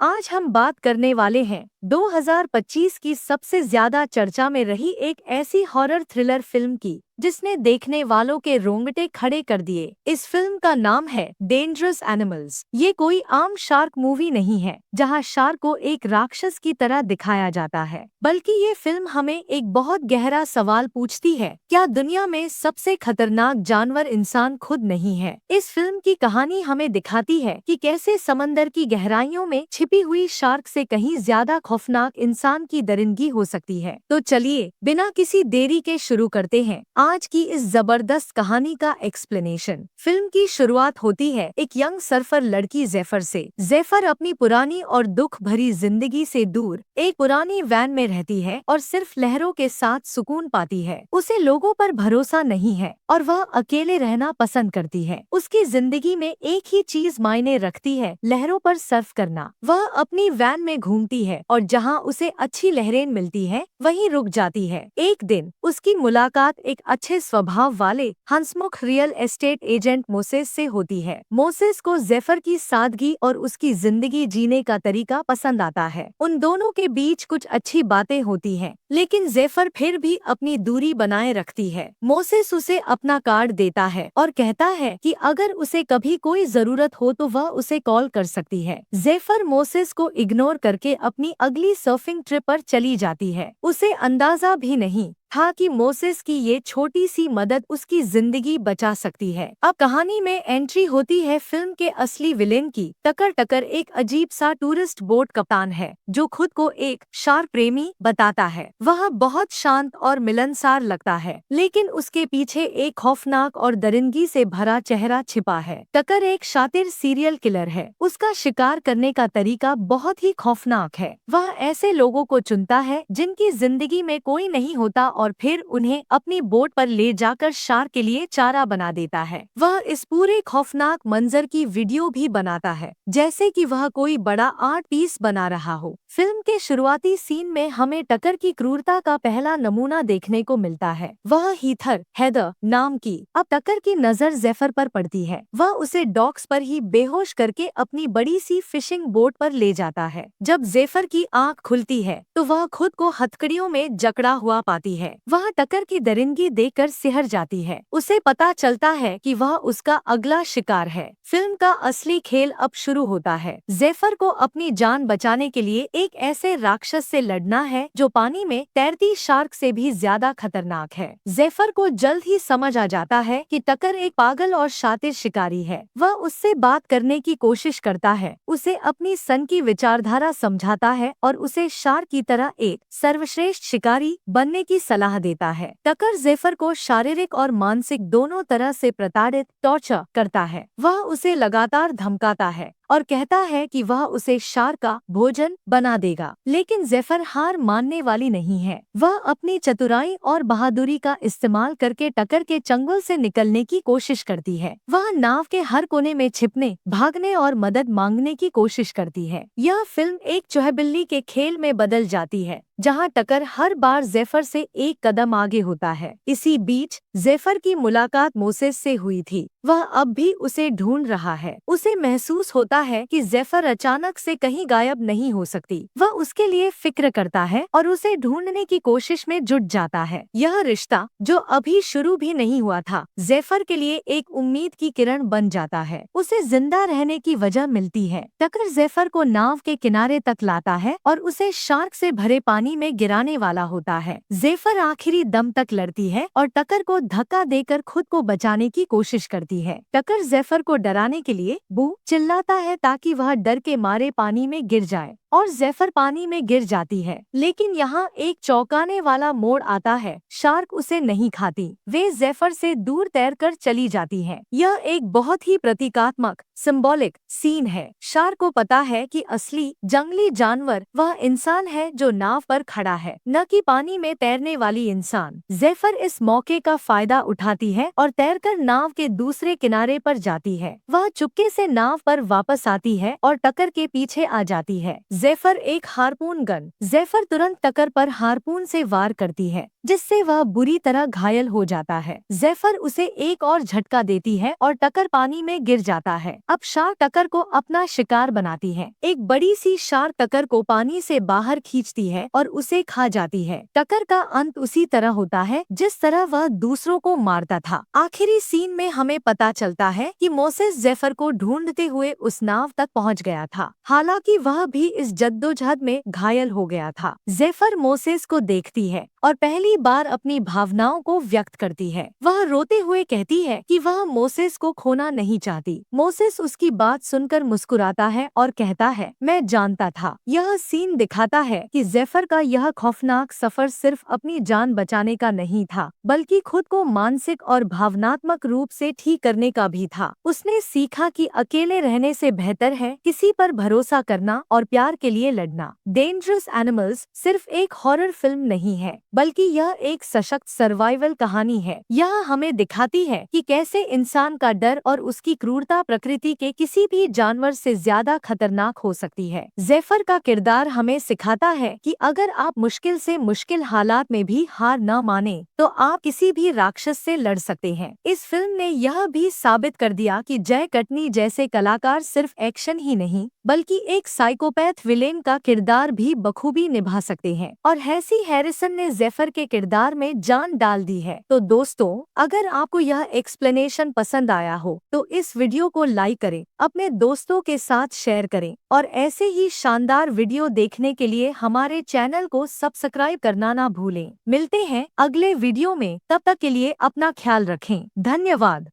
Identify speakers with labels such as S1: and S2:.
S1: आज हम बात करने वाले हैं 2025 की सबसे ज्यादा चर्चा में रही एक ऐसी हॉरर थ्रिलर फिल्म की जिसने देखने वालों के रोंगटे खड़े कर दिए। इस फिल्म का नाम है डेंजरस एनिमल्स। ये कोई आम शार्क मूवी नहीं है जहां शार्क को एक राक्षस की तरह दिखाया जाता है, बल्कि ये फिल्म हमें एक बहुत गहरा सवाल पूछती है, क्या दुनिया में सबसे खतरनाक जानवर इंसान खुद नहीं है? इस फिल्म की कहानी हमें दिखाती है कि कैसे समंदर की गहराइयों में छिपी हुई शार्क से कहीं ज्यादा खौफनाक इंसान की दरिंदगी हो सकती है। तो चलिए बिना किसी देरी के शुरू करते हैं आज की इस जबरदस्त कहानी का एक्सप्लेनेशन। फिल्म की शुरुआत होती है एक यंग सर्फर लड़की जेफर से। जेफर अपनी पुरानी और दुख भरी जिंदगी से दूर एक पुरानी वैन में रहती है और सिर्फ लहरों के साथ सुकून पाती है। उसे लोगों पर भरोसा नहीं है और वह अकेले रहना पसंद करती है। उसकी जिंदगी में एक ही चीज मायने रखती है, लहरों पर सर्फ करना। वह अपनी वैन में घूमती है और जहाँ उसे अच्छी लहरें मिलती है वहीं रुक जाती है। एक दिन उसकी मुलाकात एक अच्छे स्वभाव वाले हंसमुख रियल एस्टेट एजेंट मोसेस से होती है। मोसेस को जेफर की सादगी और उसकी जिंदगी जीने का तरीका पसंद आता है। उन दोनों के बीच कुछ अच्छी बातें होती हैं, लेकिन जेफर फिर भी अपनी दूरी बनाए रखती है। मोसेस उसे अपना कार्ड देता है और कहता है कि अगर उसे कभी कोई जरूरत हो तो वह उसे कॉल कर सकती है। जेफर मोसेस को इग्नोर करके अपनी अगली सर्फिंग ट्रिप पर चली जाती है। उसे अंदाजा भी नहीं था कि मोसेस की ये छोटी सी मदद उसकी जिंदगी बचा सकती है। अब कहानी में एंट्री होती है फिल्म के असली विलेन की। टकर टकर एक अजीब सा टूरिस्ट बोट कप्तान है जो खुद को एक शार्क प्रेमी बताता है। वह बहुत शांत और मिलनसार लगता है, लेकिन उसके पीछे एक खौफनाक और दरिंदगी से भरा चेहरा छिपा है। टकर एक शातिर सीरियल किलर है। उसका शिकार करने का तरीका बहुत ही खौफनाक है। वह ऐसे लोगों को चुनता है जिनकी जिंदगी में कोई नहीं होता और फिर उन्हें अपनी बोट पर ले जाकर शार्क के लिए चारा बना देता है। वह इस पूरे खौफनाक मंजर की वीडियो भी बनाता है, जैसे कि वह कोई बड़ा आर्ट पीस बना रहा हो। फिल्म के शुरुआती सीन में हमें टकर की क्रूरता का पहला नमूना देखने को मिलता है। वह हीथर हेदर नाम की अब टकर की नजर जेफर पर पड़ती है। वह उसे डॉक्स पर ही बेहोश करके अपनी बड़ी सी फिशिंग बोट पर ले जाता है। जब जेफर की आंख खुलती है तो वह खुद को हथकड़ियों में जकड़ा हुआ पाती है। वह टकर की दरिंदगी देखकर सिहर जाती है। उसे पता चलता है कि वह उसका अगला शिकार है। फिल्म का असली खेल अब शुरू होता है। जेफर को अपनी जान बचाने के लिए एक ऐसे राक्षस से लड़ना है जो पानी में तैरती शार्क से भी ज्यादा खतरनाक है। जेफर को जल्द ही समझ आ जाता है कि टकर एक पागल और शातिर शिकारी है। वह उससे बात करने की कोशिश करता है, उसे अपनी सन की विचारधारा समझाता है और उसे शार्क की तरह एक सर्वश्रेष्ठ शिकारी बनने की सलाह देता है। टकर जेफर को शारीरिक और मानसिक दोनों तरह से प्रताड़ित टॉर्चर करता है। वह उसे लगातार धमकाता है और कहता है कि वह उसे शार्क का भोजन बना देगा, लेकिन जेफर हार मानने वाली नहीं है। वह अपनी चतुराई और बहादुरी का इस्तेमाल करके टकर के चंगुल से निकलने की कोशिश करती है। वह नाव के हर कोने में छिपने, भागने और मदद मांगने की कोशिश करती है। यह फिल्म एक चुहबिल्ली के खेल में बदल जाती है, जहां टकर हर बार जेफर से एक कदम आगे होता है। इसी बीच जेफर की मुलाकात मोसेस से हुई थी। वह अब भी उसे ढूंढ रहा है। उसे महसूस होता है कि जेफर अचानक से कहीं गायब नहीं हो सकती। वह उसके लिए फिक्र करता है और उसे ढूंढने की कोशिश में जुट जाता है। यह रिश्ता, जो अभी शुरू भी नहीं हुआ था, जेफर के लिए एक उम्मीद की किरण बन जाता है। उसे जिंदा रहने की वजह मिलती है। टकर जेफर को नाव के किनारे तक लाता है और उसे शार्क से भरे पानी में गिराने वाला होता है। जेफर आखिरी दम तक लड़ती है और टकर को धक्का देकर खुद को बचाने की कोशिश करती है। टकर जेफर को डराने के लिए बू चिल्लाता है ताकि वह डर के मारे पानी में गिर जाए और जेफर पानी में गिर जाती है। लेकिन यहाँ एक चौंकाने वाला मोड़ आता है। शार्क उसे नहीं खाती। वे जेफर से दूर तैरकर चली जाती हैं। यह एक बहुत ही प्रतीकात्मक सिंबॉलिक सीन है। शार्क को पता है कि असली जंगली जानवर वह इंसान है जो नाव पर खड़ा है, न कि पानी में तैरने वाली इंसान। जेफर इस मौके का फायदा उठाती है और तैरकर नाव के दूसरे किनारे पर जाती है। वह चुपके से नाव पर वापस आती है और टकर के पीछे आ जाती है। जेफर एक हारपून गन। जेफर तुरंत टकर पर हारपून से वार करती है, जिससे वह बुरी तरह घायल हो जाता है। ज़ेफर उसे एक और झटका देती है और टकर पानी में गिर जाता है। अब शार्क टकर को अपना शिकार बनाती है। एक बड़ी सी शार्क टकर को पानी से बाहर खींचती है और उसे खा जाती है। टकर का अंत उसी तरह होता है जिस तरह वह दूसरों को मारता था। आखिरी सीन में हमें पता चलता है कि मोसेस ज़ेफर को ढूंढते हुए उस नाव तक पहुंच गया था, हालांकि वह भी इस जद्दोजहद में घायल हो गया था। ज़ेफर मोसेस को देखती है और पहली बार अपनी भावनाओं को व्यक्त करती है। वह रोते हुए कहती है कि वह मोसेस को खोना नहीं चाहती। मोसेस उसकी बात सुनकर मुस्कुराता है और कहता है, मैं जानता था। यह सीन दिखाता है कि ज़ेफर का यह खौफनाक सफर सिर्फ अपनी जान बचाने का नहीं था, बल्कि खुद को मानसिक और भावनात्मक रूप से ठीक करने का भी था। उसने सीखा कि अकेले रहने से बेहतर है किसी पर भरोसा करना और प्यार के लिए लड़ना। डेंजरस एनिमल्स सिर्फ एक हॉरर फिल्म नहीं है, बल्कि यह एक सशक्त सर्वाइवल कहानी है। यह हमें दिखाती है कि कैसे इंसान का डर और उसकी क्रूरता प्रकृति के किसी भी जानवर से ज्यादा खतरनाक हो सकती है। ज़ेफर का किरदार हमें सिखाता है कि अगर आप मुश्किल से मुश्किल हालात में भी हार न माने, तो आप किसी भी राक्षस से लड़ सकते हैं। इस फिल्म ने यह भी साबित कर दिया कि जय कटनी जैसे कलाकार सिर्फ एक्शन ही नहीं, बल्कि एक साइकोपैथ विलेन का किरदार भी बखूबी निभा सकते हैं। और हैसी हैरिसन ने ज़ेफर के किरदार में जान डाल दी है। तो दोस्तों, अगर आपको यह एक्सप्लेनेशन पसंद आया हो तो इस वीडियो को लाइक करें, अपने दोस्तों के साथ शेयर करें और ऐसे ही शानदार वीडियो देखने के लिए हमारे चैनल को सब्सक्राइब करना ना भूलें। मिलते हैं अगले वीडियो में, तब तक के लिए अपना ख्याल रखें। धन्यवाद।